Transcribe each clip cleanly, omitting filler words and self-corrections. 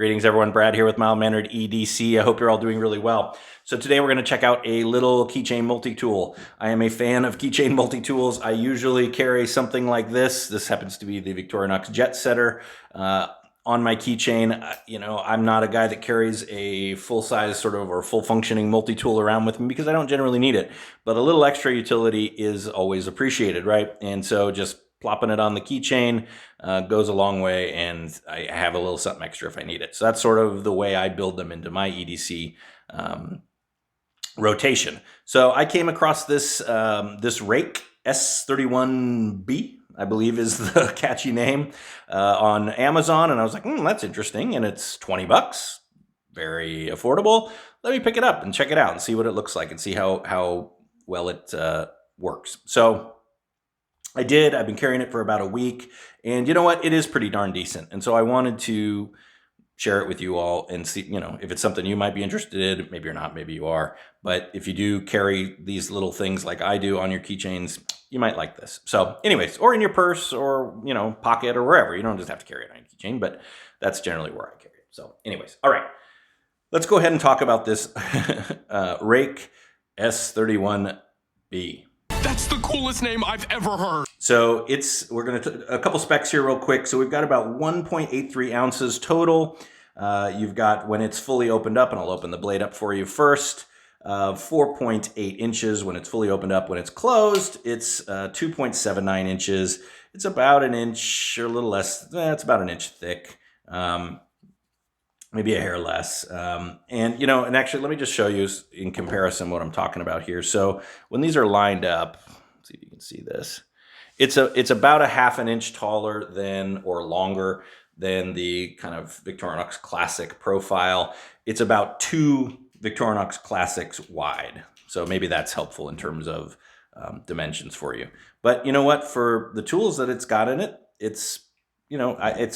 Greetings everyone, Brad here with Mild-Mannered EDC. I hope you're all doing really well. So today we're going to check out a little keychain multi-tool. I am a fan of keychain multi-tools. I usually carry something like this. This happens to be the Victorinox Jet Setter on my keychain. I'm not a guy that carries a full-size sort of or full-functioning multi-tool around with me because I don't generally need it. But a little extra utility is always appreciated, right? And so just plopping it on the keychain goes a long way, and I have a little something extra if I need it. So that's sort of the way I build them into my EDC rotation. So I came across this this Ruike S31-B, I believe is the catchy name, on Amazon, and I was like, that's interesting, and it's 20 bucks, very affordable. Let me pick it up and check it out and see what it looks like and see how well it works. So I did. I've been carrying it for about a week, and you know what? It is pretty darn decent. And so I wanted to share it with you all and see, if it's something you might be interested in. Maybe you're not, maybe you are. But if you do carry these little things like I do on your keychains, you might like this. So anyways, or in your purse or, pocket or wherever. You don't just have to carry it on your keychain, but that's generally where I carry it. So anyways, all right. Let's go ahead and talk about this Ruike S31-B. That's the coolest name I've ever heard. So we're going to, a couple specs here real quick. So we've got about 1.83 ounces total. You've got, when it's fully opened up, and I'll open the blade up for you first, 4.8 inches when it's fully opened up. When it's closed, it's 2.79 inches. It's about an inch or a little less. It's about an inch thick. Maybe a hair less. And actually, let me just show you in comparison what I'm talking about here. So when these are lined up, let's see if you can see this. It's about a half an inch taller than, or longer than, the kind of Victorinox Classic profile. It's about 2 Victorinox Classics wide. So maybe that's helpful in terms of dimensions for you. But you know what? For the tools that it's got in it, it's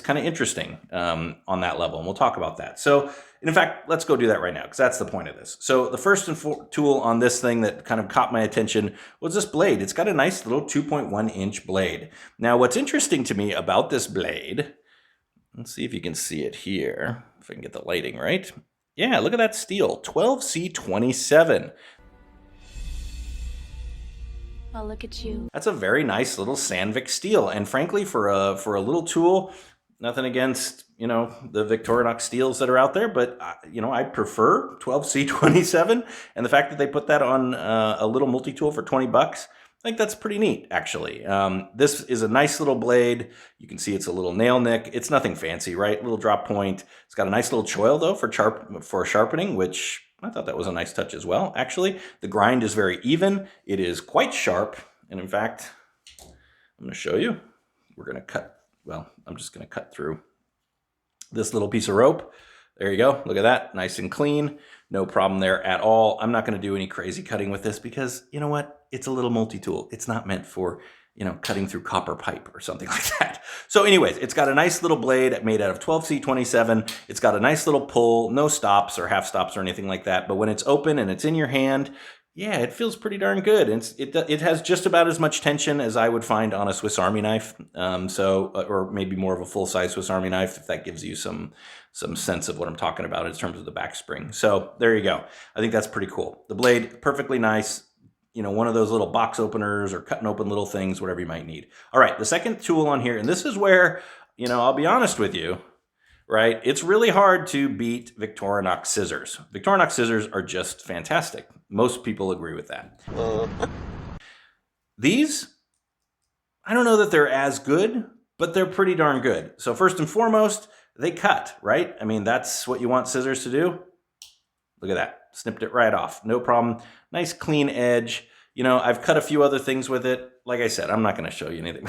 kind of interesting on that level, and we'll talk about that. So, in fact, let's go do that right now, because that's the point of this. So the first tool on this thing that kind of caught my attention was this blade. It's got a nice little 2.1-inch blade. Now, what's interesting to me about this blade, let's see if you can see it here, if I can get the lighting right. Yeah, look at that steel, 12C27. Oh, look at you. That's a very nice little Sandvik steel. And frankly, for a little tool, nothing against, the Victorinox steels that are out there, but, I prefer 12C27. And the fact that they put that on a little multi-tool for 20 bucks, I think that's pretty neat, actually. This is a nice little blade. You can see it's a little nail nick. It's nothing fancy, right? Little drop point. It's got a nice little choil, though, for sharpening, which I thought that was a nice touch as well. Actually, the grind is very even. It is quite sharp. And in fact, I'm going to show you. We're going to cut, I'm just going to cut through this little piece of rope. There you go. Look at that. Nice and clean. No problem there at all. I'm not going to do any crazy cutting with this because, you know what? It's a little multi-tool. It's not meant for, cutting through copper pipe or something like that. So anyways, it's got a nice little blade made out of 12C27. It's got a nice little pull, no stops or half stops or anything like that. But when it's open and it's in your hand, yeah, it feels pretty darn good. It has just about as much tension as I would find on a Swiss Army knife. Or maybe more of a full-size Swiss Army knife, if that gives you some sense of what I'm talking about in terms of the back spring. So there you go. I think that's pretty cool. The blade, perfectly nice. One of those little box openers or cutting open little things, whatever you might need. All right, the second tool on here, and this is where, I'll be honest with you, right? It's really hard to beat Victorinox scissors. Victorinox scissors are just fantastic. Most people agree with that. These, I don't know that they're as good, but they're pretty darn good. So first and foremost, they cut, right? I mean, that's what you want scissors to do. Look at that. Snipped it right off. No problem. Nice clean edge. I've cut a few other things with it. Like I said, I'm not going to show you anything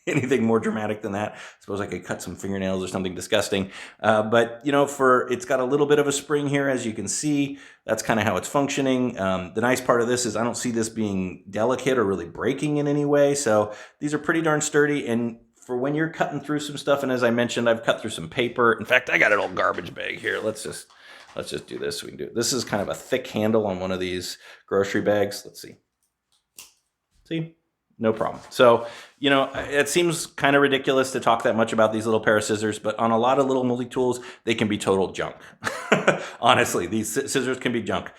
anything more dramatic than that. I suppose I could cut some fingernails or something disgusting. But, it's got a little bit of a spring here, as you can see. That's kind of how it's functioning. The nice part of this is I don't see this being delicate or really breaking in any way. So these are pretty darn sturdy. And for when you're cutting through some stuff, and as I mentioned, I've cut through some paper. In fact, I got an old garbage bag here. Let's just do this. We can do it. This is kind of a thick handle on one of these grocery bags. Let's see. See? No problem. So, you know, it seems kind of ridiculous to talk that much about these little pair of scissors, but on a lot of little multi-tools, they can be total junk. Honestly, these scissors can be junk.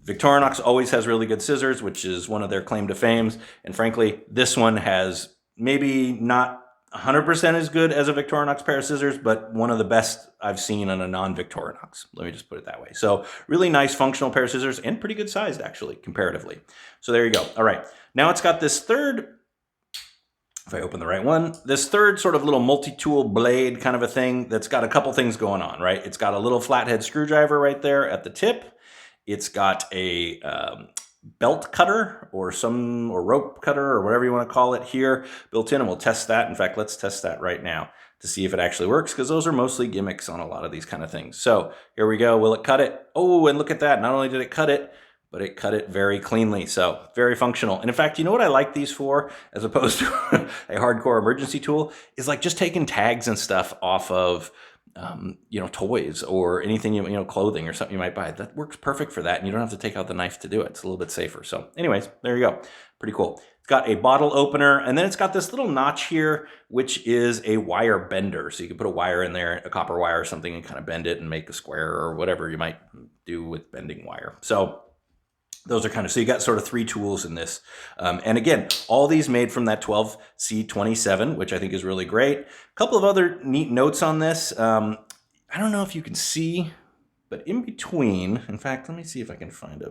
Victorinox always has really good scissors, which is one of their claim to fames. And frankly, this one has maybe not 100% as good as a Victorinox pair of scissors, but one of the best I've seen on a non-Victorinox. Let me just put it that way. So really nice functional pair of scissors and pretty good sized actually, comparatively. So there you go. All right. Now it's got this third, if I open the right one, this third sort of little multi-tool blade kind of a thing that's got a couple things going on, right? It's got a little flathead screwdriver right there at the tip. It's got a belt cutter or rope cutter or whatever you want to call it here built in, and we'll test that. In fact, let's test that right now to see if it actually works, because those are mostly gimmicks on a lot of these kind of things. So here we go. Will it cut it? Oh, and look at that. Not only did it cut it, but it cut it very cleanly. So very functional. And in fact, you know what I like these for, as opposed to a hardcore emergency tool, is like just taking tags and stuff off of you know, toys or anything, you know, clothing or something you might buy. That works perfect for that, and you don't have to take out the knife to do it. It's a little bit safer. So anyways, there you go. Pretty cool. It's got a bottle opener, and then it's got this little notch here, which is a wire bender. So you can put a wire in there, a copper wire or something, and kind of bend it and make a square or whatever you might do with bending wire. So those are kind of, so you got sort of three tools in this. And again, all these made from that 12C27, which I think is really great. A couple of other neat notes on this. I don't know if you can see, but in between, in fact, let me see if I can find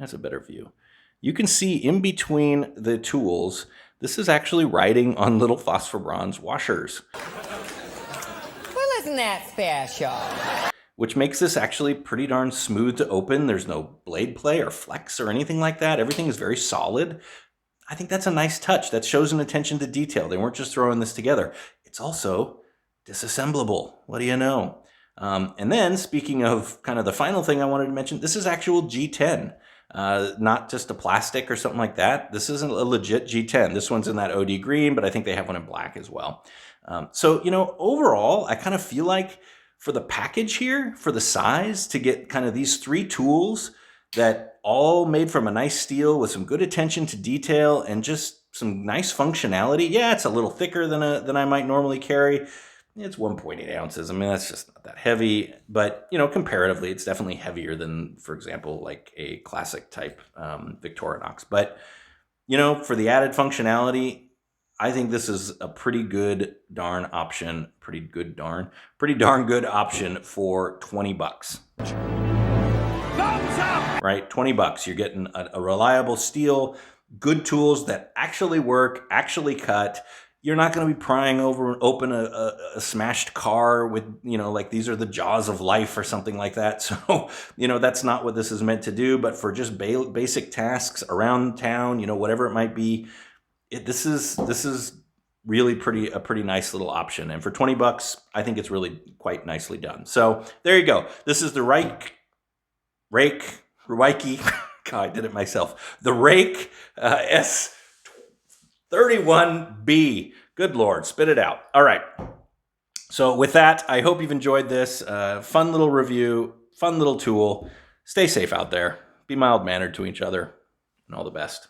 that's a better view. You can see in between the tools, this is actually writing on little phosphor bronze washers. Well, isn't that special? Which makes this actually pretty darn smooth to open. There's no blade play or flex or anything like that. Everything is very solid. I think that's a nice touch. That shows an attention to detail. They weren't just throwing this together. It's also disassemblable. What do you know? And then, speaking of kind of the final thing I wanted to mention, this is actual G10. Not just a plastic or something like that. This isn't a legit G10. This one's in that OD green, but I think they have one in black as well. So, you know, overall, I kind of feel like for the package here, for the size, to get kind of these three tools that all made from a nice steel with some good attention to detail and just some nice functionality. Yeah, it's a little thicker than I might normally carry. It's 1.8 ounces. I mean, that's just not that heavy, but you know, comparatively, it's definitely heavier than, for example, like a classic type Victorinox. But you know, for the added functionality, I think this is a pretty darn good option for 20 bucks. Right? 20 bucks. You're getting a reliable steel, good tools that actually work, actually cut. You're not going to be prying open a smashed car with, you know, like these are the jaws of life or something like that. So, you know, that's not what this is meant to do. But for just basic tasks around town, you know, whatever it might be, this is really a pretty nice little option. And for 20 bucks, I think it's really quite nicely done. So there you go. This is the Ruike. God, I did it myself. The Ruike S31-B. Good Lord, spit it out. All right. So with that, I hope you've enjoyed this fun little review, fun little tool. Stay safe out there. Be mild-mannered to each other, and all the best.